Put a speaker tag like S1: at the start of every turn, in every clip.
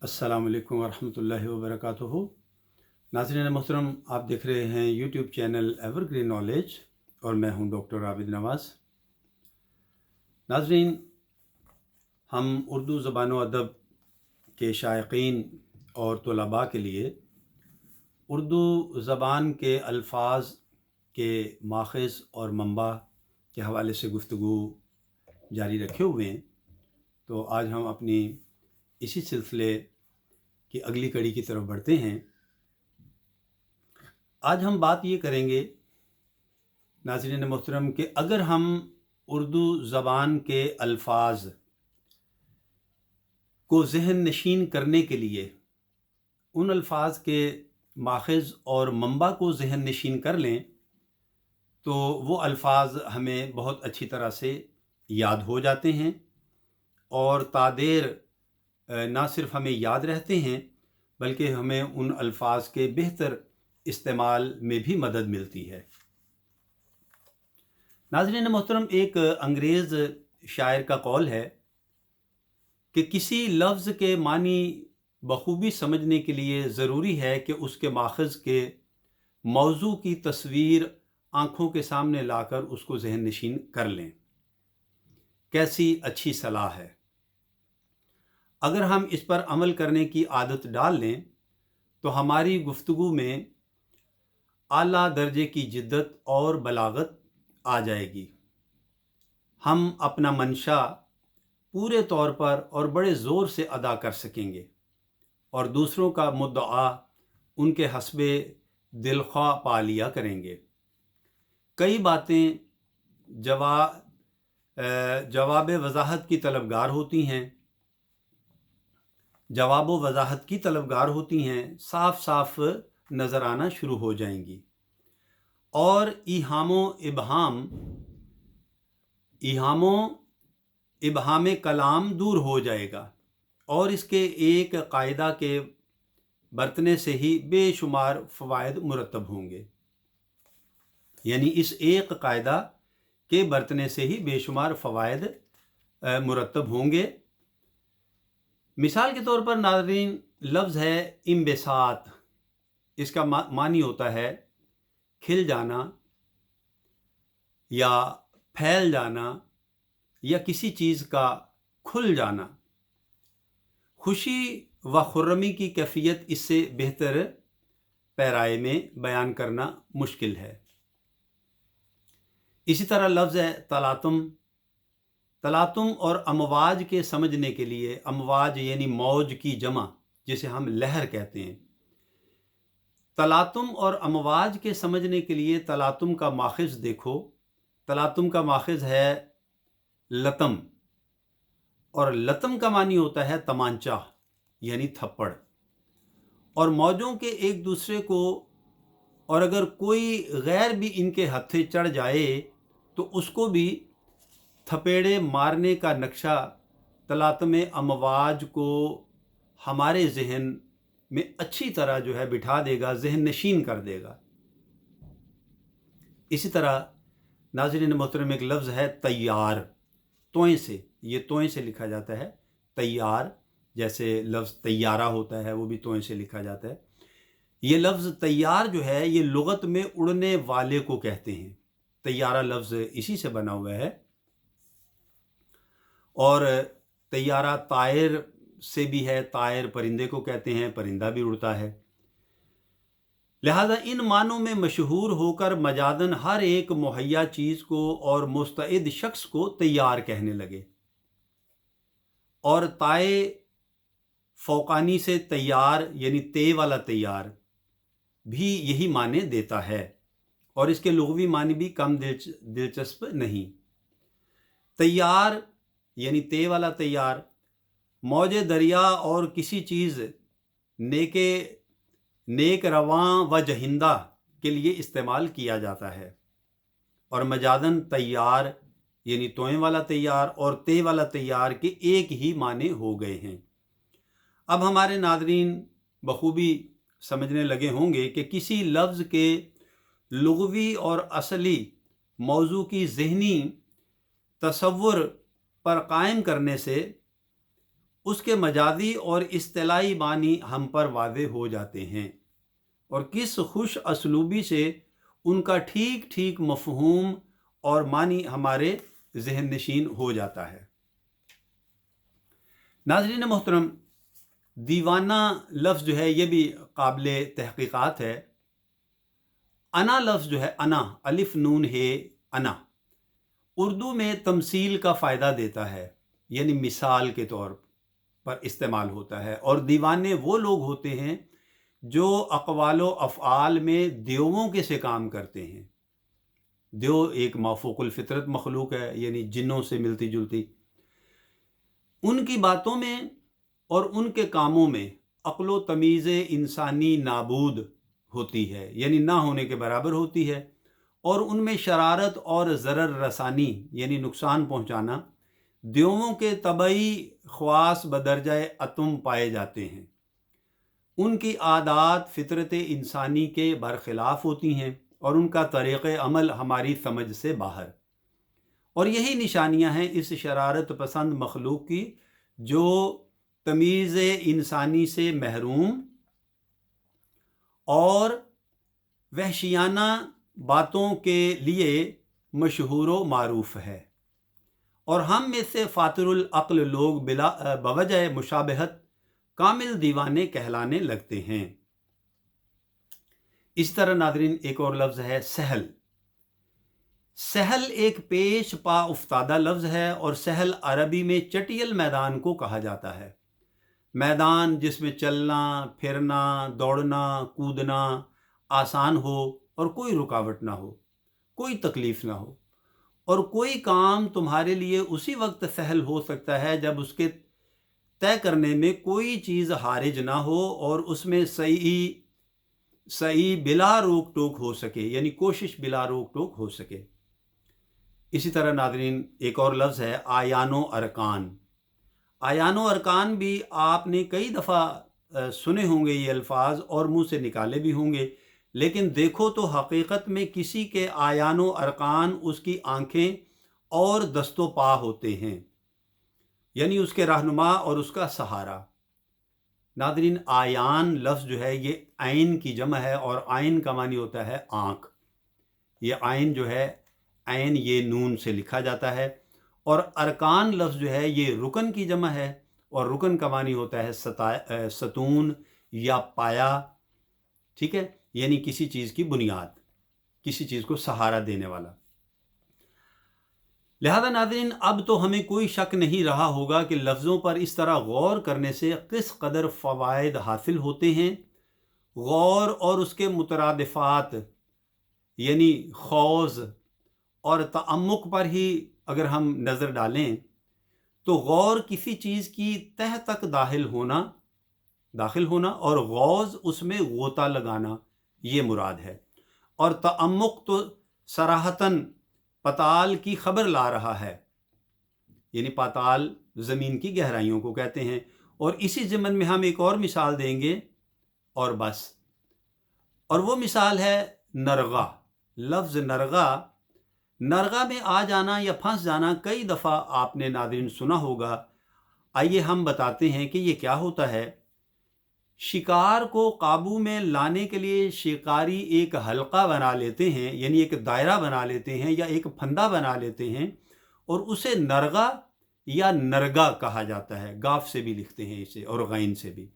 S1: अस्सलाम वालेकुम वरहमतुल्लाहि वबरकातुहू। नाज़रीन मोहतरम, आप देख रहे हैं यूट्यूब चैनल एवरग्रीन नॉलेज और मैं हूं डॉक्टर आबिद नवाज़। नाज़रीन, हम उर्दू ज़बान व अदब के शायकीन और तलबा के लिए उर्दू ज़बान के अल्फाज के माख़ज़ और मंबा के हवाले से गुफ्तगू जारी रखे हुए हैं। तो आज हम अपनी इसी सिलसिले की अगली कड़ी की तरफ बढ़ते हैं। आज हम बात ये करेंगे नाज़रीन मोहतरम कि अगर हम उर्दू ज़बान के अल्फाज को ज़हन नशीन करने के लिए उन अल्फाज के माख़ज़ और मंबा को ज़हन नशीन कर लें तो वो अल्फाज हमें बहुत अच्छी तरह से याद हो जाते हैं और तादेर ना सिर्फ हमें याद रहते हैं बल्कि हमें उन अल्फाज के बेहतर इस्तेमाल में भी मदद मिलती है। नाज़रीन मोहतरम, एक अंग्रेज़ शायर का कौल है कि किसी लफ्ज़ के मानी बखूबी समझने के लिए ज़रूरी है कि उसके माख़ज़ के मौजू की तस्वीर आँखों के सामने लाकर उसको ज़हन नशीन कर लें। कैसी अच्छी सलाह है। अगर हम इस पर अमल करने की आदत डाल लें तो हमारी गुफ्तगू में आला दर्जे की जिद्दत और बलागत आ जाएगी। हम अपना मंशा पूरे तौर पर और बड़े ज़ोर से अदा कर सकेंगे और दूसरों का मुद्दआ उनके हस्बे दिलख्वाह पा लिया करेंगे। कई बातें जवाब वज़ाहत की तलबगार होती हैं, जवाब व वज़ाहत की तलबगार होती हैं, साफ साफ नज़र आना शुरू हो जाएंगी और इहाम कलाम दूर हो जाएगा और इसके एक कायदा के बरतने से ही बेशुमार फ़वाइद मुरतब होंगे। यानी इस एक कायदा के बरतने से ही बेशुमार फ़वाइद मुरतब होंगे। मिसाल के तौर पर नाज़रीन, लफ्ज़ है इम्बिसात। इसका मानी होता है खिल जाना या फैल जाना या किसी चीज़ का खुल जाना। खुशी व खुर्रमी की कैफियत इससे बेहतर पैराए में बयान करना मुश्किल है। इसी तरह लफ्ज़ है तलातुम। तलातुम और अमवाज के समझने के लिए, अमवाज यानी मौज की जमा जिसे हम लहर कहते हैं, तलातुम और अमवाज के समझने के लिए तलातुम का माख़ज़ देखो। तलातुम का माख़ज़ है लतम और लतम का मानी होता है तमांचा यानी थप्पड़। और मौजों के एक दूसरे को, और अगर कोई गैर भी इनके हत्थे चढ़ जाए तो उसको भी थपेड़े मारने का नक्शा तलातम अमवाज को हमारे जहन में अच्छी तरह बिठा देगा, जहन नशीन कर देगा। इसी तरह नाज़रीन मोहतरम, एक लफ्ज़ है तैयार। तोएं से, ये तोएं से लिखा जाता है तैयार। जैसे लफ्ज़ तैयारा होता है वो भी तोएं से लिखा जाता है। ये लफ्ज़ तैयार है ये लुगत में उड़ने वाले को कहते हैं। तैयारा लफ्ज़ इसी से बना हुआ है। और तैयारा तायर से भी है। तायर परिंदे को कहते हैं, परिंदा भी उड़ता है। लिहाजा इन मानों में मशहूर होकर मजादन हर एक मुहैया चीज़ को और मुस्तइद शख्स को तैयार कहने लगे। और ताए फ़ौकानी से तैयार यानी ते वाला तैयार भी यही माने देता है और इसके लुग़वी मानी भी कम दिलचस्प नहीं। तैयार यानी ते वाला तैयार मौजे दरिया और किसी चीज़ नेक रवां व जहिंदा के लिए इस्तेमाल किया जाता है। और मजादन तैयार यानी तोएं वाला तैयार और ते वाला तैयार के एक ही माने हो गए हैं। अब हमारे नाज़रीन बखूबी समझने लगे होंगे कि किसी लफ्ज़ के लुग़वी और असली मौजू की ज़हनी तसव्वुर पर कायम करने से उसके मजाजी और इस्तिलाई मानी हम पर वाज़ेह हो जाते हैं और किस खुश असलूबी से उनका ठीक ठीक मफ़हूम और मानी हमारे जहन नशीन हो जाता है। नाज़रीन मोहतरम, दीवाना लफ्ज़ जो है ये भी काबिल तहक़ीक़ात है। अना लफ्ज़ जो है, अना, अलिफ नून है, अना, उर्दू में तमसील का फ़ायदा देता है, यानी मिसाल के तौर पर इस्तेमाल होता है। और दीवाने वो लोग होते हैं जो अक़वालो अफ़आल में देवों के से काम करते हैं। देव एक माफ़ूक़ुल फ़ितरत मखलूक है, यानी जिन्नों से मिलती जुलती। उनकी बातों में और उनके कामों में अक्ल तमीज़ इंसानी नाबूद होती है, यानी ना होने के बराबर होती है। और उनमें शरारत और ज़रर रसानी यानी नुकसान पहुँचाना देवों के तबई ख्वास बदरजाए अतम पाए जाते हैं। उनकी आदात फ़ितरत इंसानी के बरखिलाफ़ होती हैं और उनका तरीक़े अमल हमारी समझ से बाहर। और यही निशानियां हैं इस शरारत पसंद मखलूक की जो तमीज़ इंसानी से महरूम और वहशियाना बातों के लिए मशहूर व मारूफ है। और हम में से फातिरुल अक्ल लोग बिला बवजह मुशाबहत कामिल दीवाने कहलाने लगते हैं। इस तरह नादरीन एक और लफ्ज़ है सहल। सहल एक पेश पा उफ्तादा लफ्ज़ है और सहल अरबी में चटियल मैदान को कहा जाता है। मैदान जिसमें चलना फिरना दौड़ना कूदना आसान हो और कोई रुकावट ना हो, कोई तकलीफ़ ना हो, और कोई काम तुम्हारे लिए उसी वक्त सहल हो सकता है जब उसके तय करने में कोई चीज़ हारिज ना हो और उसमें सही बिला रोक टोक हो सके, यानी कोशिश बिला रोक टोक हो सके। इसी तरह नादरीन एक और लफ्ज़ है आयानो अरकान। आयानो अरकान भी आपने कई दफ़ा सुने होंगे ये अल्फाज और मुंह से निकाले भी होंगे, लेकिन देखो तो हकीकत में किसी के आयानो अरकान उसकी आंखें और दस्तो पा होते हैं, यानी उसके रहनुमा और उसका सहारा। नादरीन आयान लफ्ज़ जो है ये आइन की जमा है और आइन का मानी होता है आँख। ये आइन जो है आइन ये नून से लिखा जाता है। और अरकान लफ्ज़ जो है ये रुकन की जमा है और रुकन का मानी होता है सतून या पाया। ठीक है, यानी किसी चीज़ की बुनियाद, किसी चीज़ को सहारा देने वाला। लिहाजा नाज़रीन अब तो हमें कोई शक नहीं रहा होगा कि लफ्ज़ों पर इस तरह गौर करने से किस कदर फ़वाइद हासिल होते हैं। गौर और उसके मुतरादिफ़ात यानी खौज़ और तअम्मुक पर ही अगर हम नज़र डालें तो गौर किसी चीज़ की तह तक दाखिल होना और गौज़ उसमें गोता लगाना, ये मुराद है। और तअम्मुक तो सराहतन पताल की खबर ला रहा है, यानी पाताल ज़मीन की गहराइयों को कहते हैं। और इसी ज़िम्मन में हम एक और मिसाल देंगे और बस, और वो मिसाल है नरगा। लफ्ज़ नरगा में आ जाना या फंस जाना कई दफ़ा आपने नाज़रीन सुना होगा। आइए हम बताते हैं कि ये क्या होता है। शिकार को काबू में लाने के लिए शिकारी एक हल्का बना लेते हैं, यानी एक दायरा बना लेते हैं या एक फंदा बना लेते हैं और उसे नरगा या नरगा कहा जाता है। गाफ से भी लिखते हैं इसे और गैन से भी।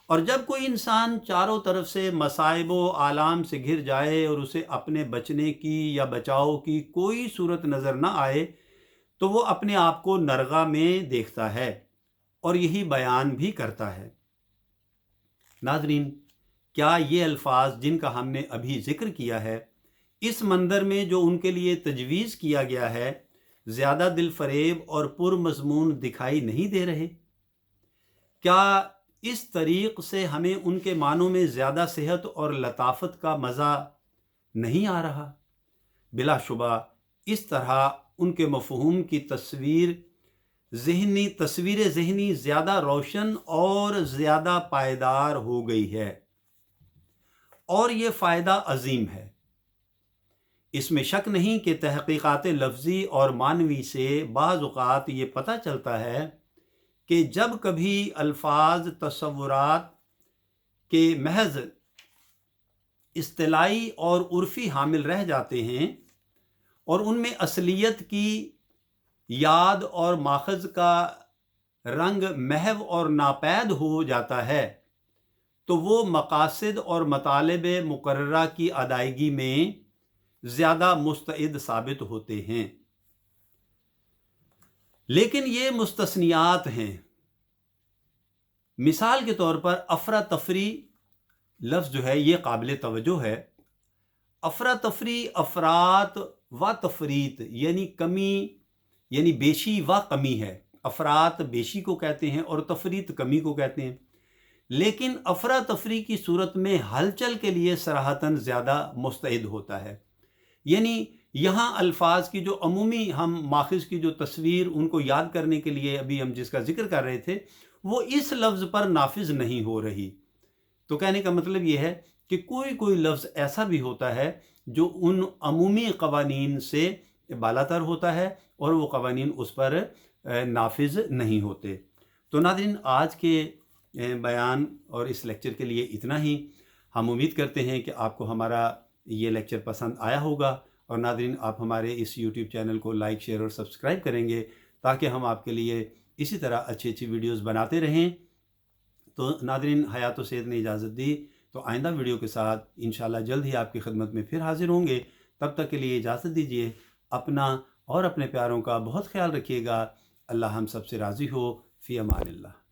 S1: और जब कोई इंसान चारों तरफ से मसाइब व आलाम से घिर जाए और उसे अपने बचने की या बचाव की कोई सूरत नज़र ना आए तो वो अपने आप को नरगा में देखता है और यही बयान भी करता है। नाज़रीन, क्या ये अल्फाज जिनका हमने अभी ज़िक्र किया है इस मंदर में जो उनके लिए तजवीज़ किया गया है ज़्यादा दिल फरेब और पुरमज़मून दिखाई नहीं दे रहे? क्या इस तरीक़ से हमें उनके मानों में ज़्यादा सेहत और लताफ़त का मज़ा नहीं आ रहा? बिलाशुबा इस तरह उनके मफ़हूम की तस्वीर ज़हनी ज़्यादा रोशन और ज़्यादा पायदार हो गई है और ये फ़ायदा अजीम है। इसमें शक नहीं कि तहक़ीक़ात लफ्ज़ी और मानवी से बाज़ औक़ात ये पता चलता है کہ جب کبھی الفاظ تصورات کے محض اصطلاحی اور عرفی حامل رہ جاتے ہیں اور ان میں اصلیت کی یاد اور ماخذ کا رنگ محو اور ناپید ہو جاتا ہے تو وہ مقاصد اور مطالب مقررہ کی ادائیگی میں زیادہ مستعد ثابت ہوتے ہیں۔ لیکن یہ مستثنیات ہیں۔ مثال کے طور پر افراتفری لفظ جو ہے یہ قابل توجہ ہے۔ افراتفری افراط و تفریط یعنی کمی یعنی بیشی و کمی ہے۔ افراط بیشی کو کہتے ہیں اور تفریط کمی کو کہتے ہیں، لیکن افراتفری کی صورت میں ہلچل کے لیے صراحتاً زیادہ مستعد ہوتا ہے۔ یعنی یہاں الفاظ کی جو عمومی ہم ماخذ کی جو تصویر ان کو یاد کرنے کے لیے ابھی ہم جس کا ذکر کر رہے تھے وہ اس لفظ پر نافذ نہیں ہو رہی۔ تو کہنے کا مطلب یہ ہے کہ کوئی لفظ ایسا بھی ہوتا ہے جو ان عمومی قوانین سے بالاتر ہوتا ہے اور وہ قوانین اس پر نافذ نہیں ہوتے۔ تو ناظرین، آج کے بیان اور اس لیکچر کے لیے اتنا ہی۔ ہم امید کرتے ہیں کہ آپ کو ہمارا یہ لیکچر پسند آیا ہوگا، اور ناظرین آپ ہمارے اس یوٹیوب چینل کو لائک، شیئر اور سبسکرائب کریں گے تاکہ ہم آپ کے لیے اسی طرح اچھی ویڈیوز بناتے رہیں۔ تو ناظرین، حیات و صحت نے اجازت دی، تو آئندہ ویڈیو کے ساتھ انشاءاللہ جلد ہی آپ کی خدمت میں پھر حاضر ہوں گے۔ تب تک کے لیے اجازت دیجیے۔ اپنا اور اپنے پیاروں کا بہت خیال رکھیے گا۔ اللہ ہم سب سے راضی ہو۔ فی امان اللہ۔